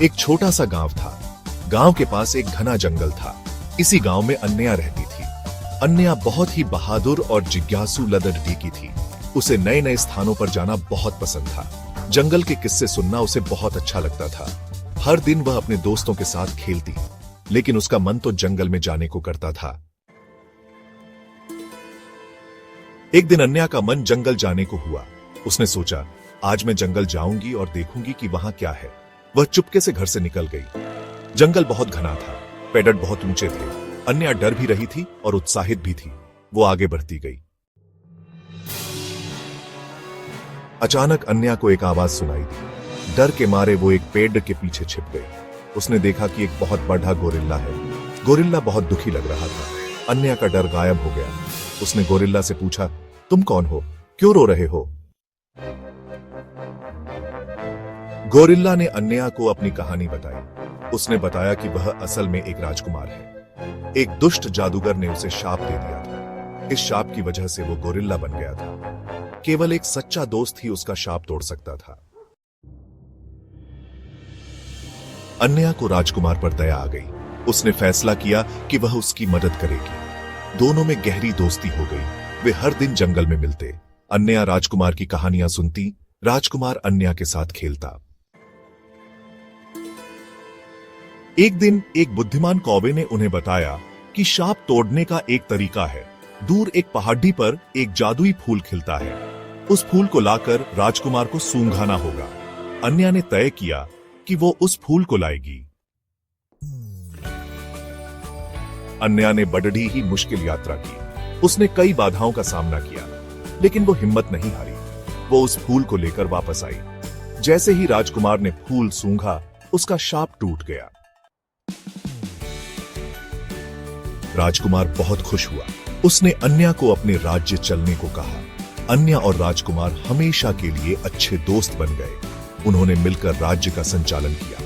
एक छोटा सा गांव था। गांव के पास एक घना जंगल था। इसी गांव में अन्या रहती थी। अन्या बहुत ही बहादुर और जिज्ञासु लड़की की थी। उसे नए नए स्थानों पर जाना बहुत पसंद था। जंगल के किस्से सुनना उसे बहुत अच्छा लगता था। हर दिन वह अपने दोस्तों के साथ खेलती, लेकिन उसका मन तो जंगल में जाने को करता था। एक दिन अन्या का मन जंगल जाने को हुआ। उसने सोचा, आज मैं जंगल जाऊंगी और देखूंगी कि वहां क्या है। वह चुपके से घर से निकल गई। जंगल बहुत घना था, पेड़ बहुत ऊंचे थे। अन्या डर भी रही थी और उत्साहित भी थी। वो आगे बढ़ती गई। अचानक अन्या को एक आवाज सुनाई दी। डर के मारे वो एक पेड़ के पीछे छिप गई। उसने देखा कि एक बहुत बड़ा गोरिल्ला है। गोरिल्ला बहुत दुखी लग रहा था। अन्या का डर गायब हो गया। उसने गोरिल्ला से पूछा, तुम कौन हो? क्यों रो रहे हो? गोरिल्ला ने अन्या को अपनी कहानी बताई। उसने बताया कि वह असल में एक राजकुमार है। एक दुष्ट जादूगर ने उसे शाप दे दिया था। इस शाप की वजह से वो गोरिल्ला बन गया था। केवल एक सच्चा दोस्त ही उसका शाप तोड़ सकता था। अन्या को राजकुमार पर दया आ गई। उसने फैसला किया कि वह उसकी मदद करेगी। दोनों में गहरी दोस्ती हो गई। वे हर दिन जंगल में मिलते। अन्या राजकुमार की कहानियां सुनती, राजकुमार अन्या के साथ खेलता। एक दिन एक बुद्धिमान कौवे ने उन्हें बताया कि शाप तोड़ने का एक तरीका है। दूर एक पहाड़ी पर एक जादुई फूल खिलता है। उस फूल को लाकर राजकुमार को सूंघाना होगा। अन्या ने तय किया कि वो उस फूल को लाएगी। अन्या ने बड़ी ही मुश्किल यात्रा की। उसने कई बाधाओं का सामना किया, लेकिन वो हिम्मत नहीं हारी। वो उस फूल को लेकर वापस आई। जैसे ही राजकुमार ने फूल सूंघा, उसका शाप टूट गया। राजकुमार बहुत खुश हुआ। उसने अन्या को अपने राज्य चलने को कहा। अन्या और राजकुमार हमेशा के लिए अच्छे दोस्त बन गए। उन्होंने मिलकर राज्य का संचालन किया।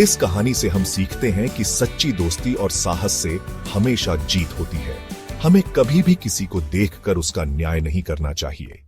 इस कहानी से हम सीखते हैं कि सच्ची दोस्ती और साहस से हमेशा जीत होती है। हमें कभी भी किसी को देखकर उसका न्याय नहीं करना चाहिए।